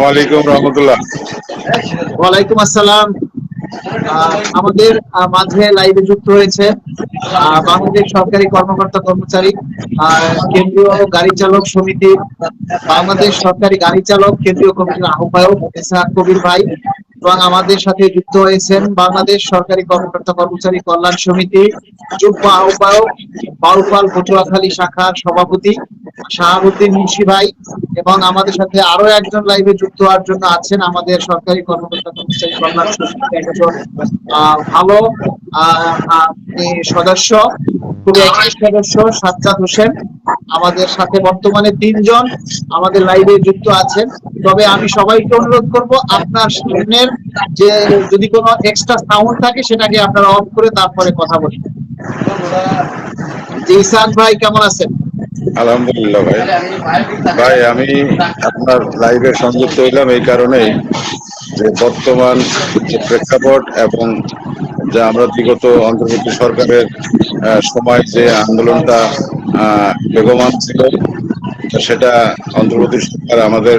আলাইকুম রহমতুল্লাহ। ওয়ালাইকুম আসসালাম। আমাদের মাঝে লাইভে যুক্ত হয়েছে বাংলাদেশ সরকারি কর্মকর্তা কর্মচারী কেন্দ্রীয় গাড়ি চালক সমিতি, বাংলাদেশ সরকারি গাড়ি চালক কেন্দ্রীয় কমিটির আহ্বায়ক এসহাক কবির ভাই, এবং আমাদের সাথে যুক্ত হয়েছেন বাংলাদেশ সরকারি কর্মকর্তা কর্মচারী কল্যাণ সমিতি যুগ্ম আহ্বায়ক বাউফল পটুয়াখালী শাখার সভাপতি শাহাবুদ্দিন মুন্সি ভাই, এবং আমাদের সাথে আরো একজন লাইভে যুক্ত হওয়ার জন্য আছেন আমাদের সরকারি কর্মকর্তা কর্মচারী কল্যাণ সমিতির একজন ভালো সদস্য, খুবই অ্যাক্টিভ সদস্য সাজ্জাদ হোসেন। আমাদের সাথে বর্তমানে 3 জন আমাদের লাইভে যুক্ত আছেন। তবে আমি সবাইকে অনুরোধ করব, আপনার সামনের যে যদি কোনো এক্সট্রা সাউন্ড থাকে সেটাকে আপনারা অফ করে তারপরে কথা বলবেন। জি ইসাক ভাই, কেমন আছেন? আলহামদুলিল্লাহ ভাই। ভাই আমি আপনার লাইভে সংযুক্ত হইলাম এই কারণেই যে বর্তমান যে প্রেক্ষাপট এবং যে আমরা বিগত অন্তর্বর্তী সরকারের সময় যে আন্দোলনটা বেগমান ছিল সেটা অন্তর্বর্তী সরকার আমাদের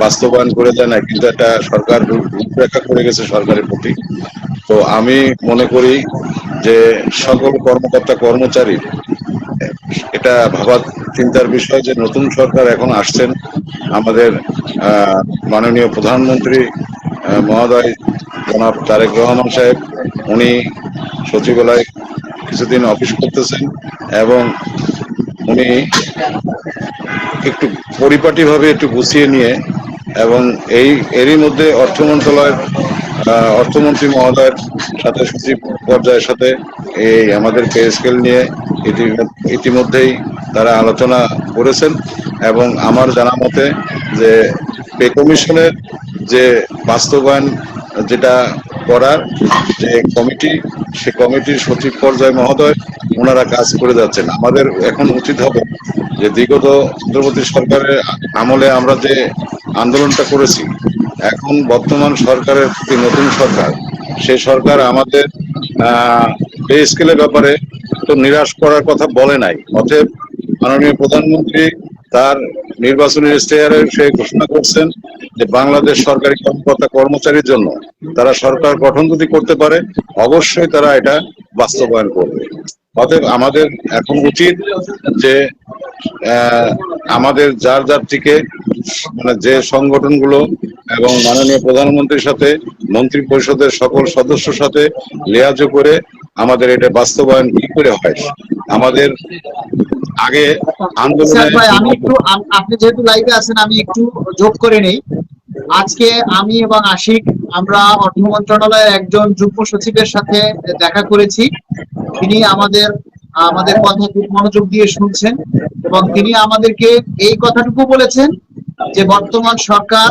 বাস্তবায়ন করে দেয় না, কিন্তু একটা সরকার রূপরেখা করে গেছে সরকারের প্রতি। তো আমি মনে করি যে সকল কর্মকর্তা কর্মচারী এটা ভাবার চিন্তার বিষয় যে নতুন সরকার এখন আসছেন, আমাদের মাননীয় প্রধানমন্ত্রী মহোদয় জনাব তারেক রহমান সাহেব, উনি সচিবালয় কিছুদিন অফিস করতেছেন এবং উনি একটু পরিপাটিভাবে একটু গুছিয়ে নিয়ে এবং এরই মধ্যে অর্থ মন্ত্রণালয়ের অর্থমন্ত্রী মহোদয়ের সাথে সচিব পর্যায়ের সাথে এই আমাদের পে স্কেল নিয়ে ইতিমধ্যেই তারা আলোচনা করেছেন এবং আমার জানা মতে যে পে কমিশনের যে বাস্তবায়ন যেটা করার যে কমিটি, সে কমিটির সচিব পর্যায় মহোদয় ওনারা কাজ করে যাচ্ছেন। আমাদের এখন উচিত হবে যে বিগত অন্তর্বর্তী সরকারের আমলে আমরা যে আন্দোলনটা করেছি, এখন বর্তমান সরকারের প্রতি নতুন সরকার, সেই সরকার আমাদের পে স্কেলের ব্যাপারে তো নিরাশ করার কথা বলে নাই। অতএব মাননীয় প্রধানমন্ত্রী তার নির্বাচনী ইশতেহারে সে ঘোষণা করছেন যে বাংলাদেশ সরকারি কর্মকর্তা কর্মচারীর জন্য তারা সরকার গঠন যদি করতে পারে অবশ্যই তারা এটা বাস্তবায়ন করবে। অতএব আমাদের এখন উচিত যে আমাদের যার যার থেকে মানে যে সংগঠনগুলো এবং মাননীয় প্রধানমন্ত্রীর সাথে মন্ত্রী পরিষদের সকল সদস্যর সাথে লিয়াজো করে আমাদের এটা বাস্তবায়ন কি করে হয়। আমাদের আগে আন্দোলনে আমি একটু, আপনি যেহেতু লাইভে আছেন আমি একটু যোগ করে নেই। আজকে আমি এবং আশিক আমরা অর্থ মন্ত্রণালয়ের একজন যুগ্ম সচিবের সাথে দেখা করেছি। তিনি আমাদের আমাদের কথা খুব মনোযোগ দিয়ে শুনছেন এবং তিনি আমাদেরকে এই কথাটুকু বলেছেন যে বর্তমান সরকার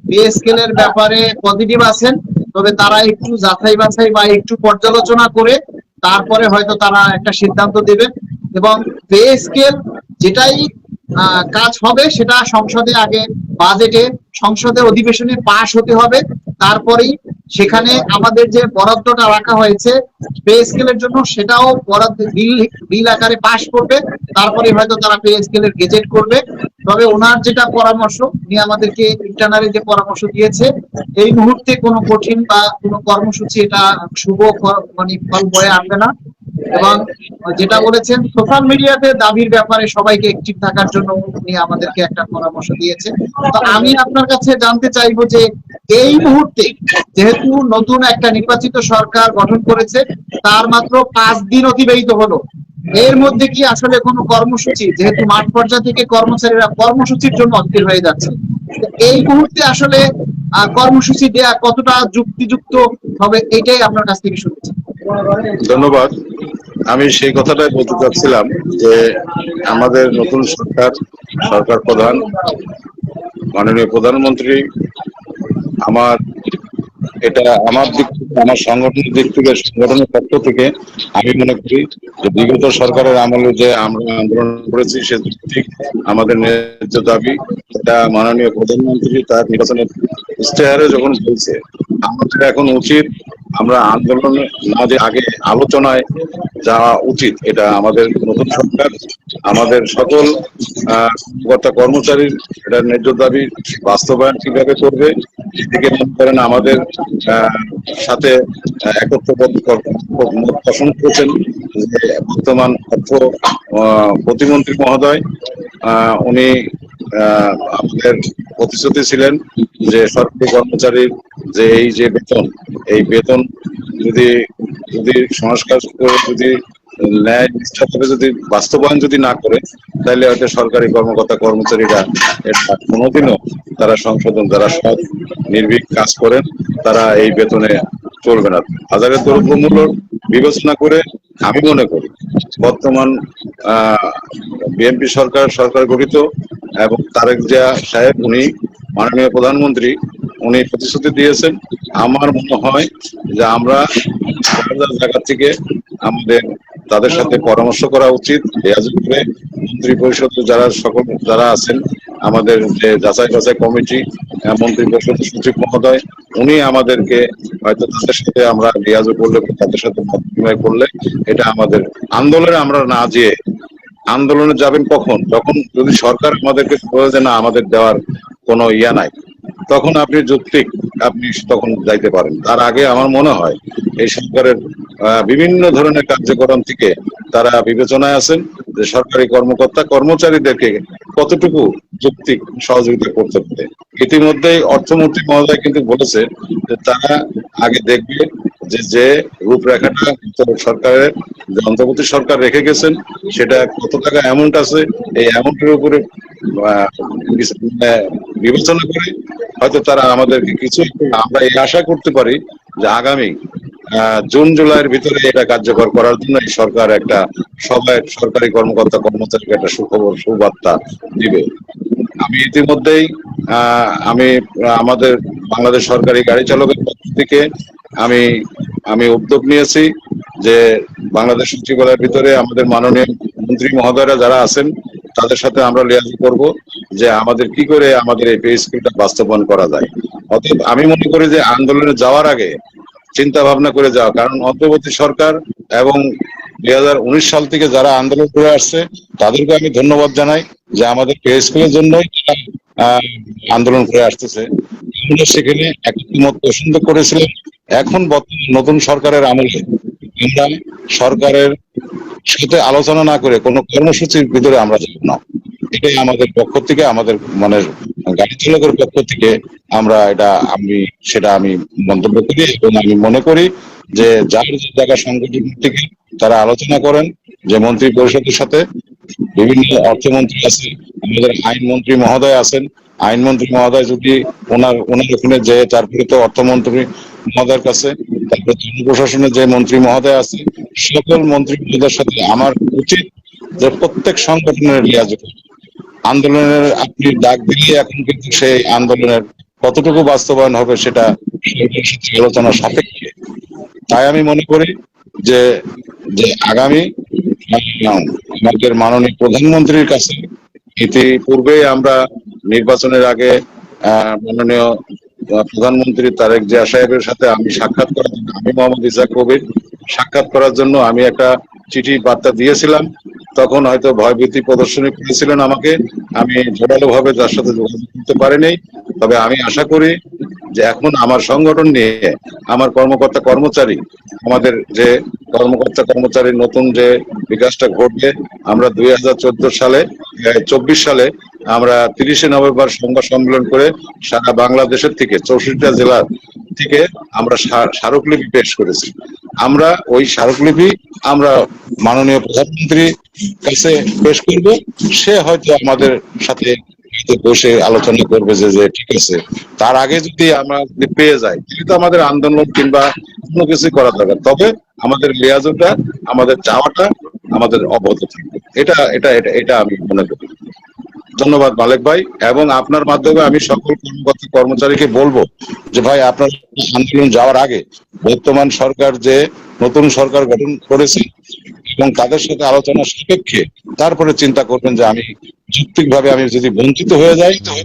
পে স্কেলের ব্যাপারে পজিটিভ আছেন, তবে তারা একটু যাচাই বাছাই বা একটু পর্যালোচনা করে তারপরে হয়তো তারা একটা সিদ্ধান্ত দেবেন এবং পে স্কেল যেটাই কাজ হবে সেটা সংসদে আগে বাজেটে সংসদের অধিবেশনে পাশ হতে হবে, তারপরেই সেখানে আমাদের যে বরাদ্দটা রাখা হয়েছে পে স্কেলের জন্য সেটাও বরাদ্দ বিল আকারে পাশ করবে, তারপরে হয়তো তারা পে স্কেলের গেজেট করবে। তবে ওনার যেটা পরামর্শ, উনি আমাদেরকে ইন্টারনালি যে পরামর্শ দিয়েছে, এই মুহূর্তে কোনো কঠিন বা কোনো কর্মসূচি এটা শুভ মানে ফল বয়ে আনবে না। এবং যেটা বলেছেন সোশ্যাল মিডিয়াতে দাবির ব্যাপারে সবাইকে অ্যাক্টিভ থাকার জন্য উনি আমাদেরকে একটা পরামর্শ দিয়েছেন। তো আমি আপনার কাছে জানতে চাইবো যে এই মুহূর্তে যেহেতু নতুন একটা নির্বাচিত সরকার গঠন করেছে, তার মাত্র 5 দিন অতিবাহিত হলো, এর মধ্যে কি আসলে কোনো কর্মসূচি, যেহেতু মাঠ পর্যায়ে থেকে কর্মচারীরা কর্মসূচির জন্য অস্থির হয়ে যাচ্ছে, এই মুহূর্তে আসলে কর্মসূচি দেয়া কতটা যুক্তিযুক্ত হবে, এটাই আপনার কাছ থেকে শুনছি। ধন্যবাদ। আমি সেই কথাটাই বলতে চাচ্ছিলাম যে আমাদের নতুন সরকার প্রধান মাননীয় প্রধানমন্ত্রী, আমার এটা আমার দিক থেকে, আমার সংগঠনের দিক থেকে, সংগঠনের পক্ষ থেকে আমি মনে করি যে বিগত সরকারের আমলে যে আমরা আন্দোলন করেছি সে ঠিক আমাদের ন্যায্য দাবি, এটা মাননীয় প্রধানমন্ত্রী তার নির্বাচনের ইশতেহারে যখন বলছে, আমাদের এখন উচিত আমরা আন্দোলন না যে আগে আলোচনায় যাওয়া উচিত, এটা আমাদের নতুন সরকার আমাদের সকল কর্মকর্তা কর্মচারীর এটা ন্যায্য দাবি বাস্তবায়ন কিভাবে করবে সেদিকে মনে করেন আমাদের সাথে একত্রবোধ মত পোষণ করেছেন যে বর্তমান অর্থ প্রতিমন্ত্রী মহোদয়। উনি আমাদের প্রতিশ্রুতি ছিলেন যে সরকারি কর্মচারীর যে এই যে বেতন, এই বেতন যদি যদি সংস্কার করে যদি ন্যায় নিষ্ঠাভাবে যদি বাস্তবায়ন যদি না করে, তাহলে হয়তো সরকারি কর্মকর্তা কর্মচারীরা এটা কোনোদিনও তারা সংশোধন, যারা সৎ নির্ভীক কাজ করেন তারা এই বেতনে চলবে না। বাজারের দ্রব্যমূল্য বিবেচনা করে আমি মনে করি বর্তমান বিএনপি সরকার সরকার গঠিত এবং তারেক জিয়া সাহেব উনি মাননীয় প্রধানমন্ত্রী উনি প্রতিশ্রুতি দিয়েছেন। আমার মনে হয় যে আমরা জায়গা থেকে আমাদের তাদের সাথে পরামর্শ করা উচিত। করে মন্ত্রী পরিষদ যারা সকল যারা আছেন, আমাদের যে যাচাই বাছাই কমিটি, মন্ত্রী পরিষদ সচিব মহোদয়, উনি আমাদেরকে হয়তো তাদের সাথে আমরা রিয়াজ করলে, তাদের সাথে মত বিনিময় করলে এটা আমাদের আন্দোলনে আমরা না যেয়ে আন্দোলনে যাবেন কখন, যখন যদি সরকার আমাদেরকে বলে যে না আমাদের দেওয়ার কোনো ইয়া নাই, তখন আপনি যৌক্তিক আপনি তখন যাইতে পারেন। তার আগে আমার মনে হয় এই সরকারের বিভিন্ন ধরনের কার্যক্রম থেকে তারা বিবেচনায় আছেন যে সরকারি কর্মকর্তা কর্মচারীদেরকে কতটুকু যৌক্তিক সহযোগিতা করতে পারে। ইতিমধ্যেই অর্থমন্ত্রী মহোদয় কিন্তু বলেছে যে তারা আগে দেখবে যে যে রূপরেখাটা সরকারের যে অন্তর্বর্তী সরকার রেখে গেছেন সেটা কত টাকা অ্যামাউন্ট আছে, এই অ্যামাউন্টের উপরে বিবেচনা করে হয়তো তারা আমাদেরকে কিছু, আমরা এই আশা করতে পারি যে আগামী জুন জুলাইয়ের ভিতরে এটা কার্যকর করার জন্য এই সরকার একটা সবাই সরকারি কর্মকর্তা কর্মচারীকে একটা সুখবর সুবার্তা দিবে। আমি ইতিমধ্যেই আমি আমাদের বাংলাদেশ সরকারি গাড়ি চালকের পক্ষ থেকে আমি আমি উদ্যোগ নিয়েছি যে বাংলাদেশ সচিবালয়ের ভিতরে আমাদের মাননীয় মন্ত্রী মহোদয়রা যারা আছেন তাদের সাথে আমরা লিয়াজি করব যে আমাদের কি করে আমাদের এই পে স্কেলটা বাস্তবায়ন করা যায়। অতএব আমি মনে করি যে আন্দোলনে যাওয়ার আগে চিন্তা ভাবনা করে যাওয়া, কারণ অন্তর্বর্তী সরকার এবং 2019 সাল থেকে যারা আন্দোলন করে আসছে তাদেরকে আমি ধন্যবাদ জানাই যে আমাদের পে স্কেলের জন্যই আন্দোলন করে আসতেছে। সেখানে একমত পোষণ করেছিলেন। এখন বর্তমান নতুন সরকারের আমলে আমরা সরকারের সাথে আলোচনা না করে কোনো কর্মসূচির ভিতরে আমরা যাব না। এটাই আমাদের পক্ষ থেকে, আমাদের মানে গাড়ি চালকের পক্ষ থেকে আমরা সেটা আমি মন্তব্য করি এবং আমি মনে করি যে যার জায়গা সংগঠন থেকে তারা আলোচনা করেন, যে মন্ত্রী পরিষদের সাথে বিভিন্ন অর্থমন্ত্রী আছে, আমাদের আইনমন্ত্রী মহোদয় আছেন, আইনমন্ত্রী মহোদয় যদি ওনার ওখানে যে, তারপরে তো অর্থমন্ত্রী মহোদয়ের কাছে, তারপরে জনপ্রশাসনের যে মন্ত্রী মহোদয় আছে, সকল মন্ত্রী মহোদয়ের সাথে আমার উচিত যে প্রত্যেক সংগঠনের লিয়াজ আন্দোলনের আপনি ডাক দিলে এখন কিন্তু সেই আন্দোলনের কতটুকু বাস্তবায়ন হবে সেটা আলোচনা সাপেক্ষে। তাই আমি মনে করি যে যে আগামী আমাদের মাননীয় প্রধানমন্ত্রীর কাছে ইতিপূর্বে আমরা নির্বাচনের আগে মাননীয় প্রধানমন্ত্রী তারেক জিয়া সাহেবের সাথে আমি সাক্ষাৎ করার জন্য, আমি মোহাম্মদ ইসা কবির সাক্ষাৎ করার জন্য আমি একটা চিঠি বার্তা দিয়েছিলাম। তখন হয়তো ভয়ভীতি প্রদর্শনী করেছিলেন আমাকে, আমি জোরালো ভাবে তার সাথে যোগাযোগ করতে পারিনি। তবে আমি আশা করি যে এখন আমার সংগঠন নিয়ে আমার কর্মকর্তা কর্মচারী, আমাদের যে কর্মকর্তা কর্মচারীর নতুন যে বিকাশটা ঘটবে, আমরা 2024 সালে 24 সালে আমরা 30শে নভেম্বর সংবাদ সম্মেলন করে সারা বাংলাদেশের থেকে 64টা জেলার থেকে আমরা স্মারকলিপি পেশ করেছি। আমরা ওই স্মারকলিপি আমরা মাননীয় প্রধানমন্ত্রীর কাছে পেশ করব। সে হয়তো আমাদের সাথে বসে আলোচনা করবে যে ঠিক আছে। তার আগে যদি আমরা পেয়ে যাই তাহলে তো আমাদের আন্দোলন কিংবা কোনো কিছু করা দরকার, তবে আমাদের লিয়াজটা, আমাদের চাওয়াটা আমাদের অব্যাহত থাকবে। এটা এটা এটা এটা আমি মনে করি। ধন্যবাদ মালেক ভাই, এবং আপনার মাধ্যমে আমি সকল কর্মকর্তা কর্মচারীকে বলবো যে ভাই আপনার আন্দোলন যাওয়ার আগে বর্তমান সরকার যে নতুন সরকার গঠন করেছে এবং তাদের সাথে আলোচনা সাপেক্ষে তারপরে চিন্তা করবেন যে আমি যৌক্তিকভাবে আমি যদি বঞ্চিত হয়ে যাই তাহলে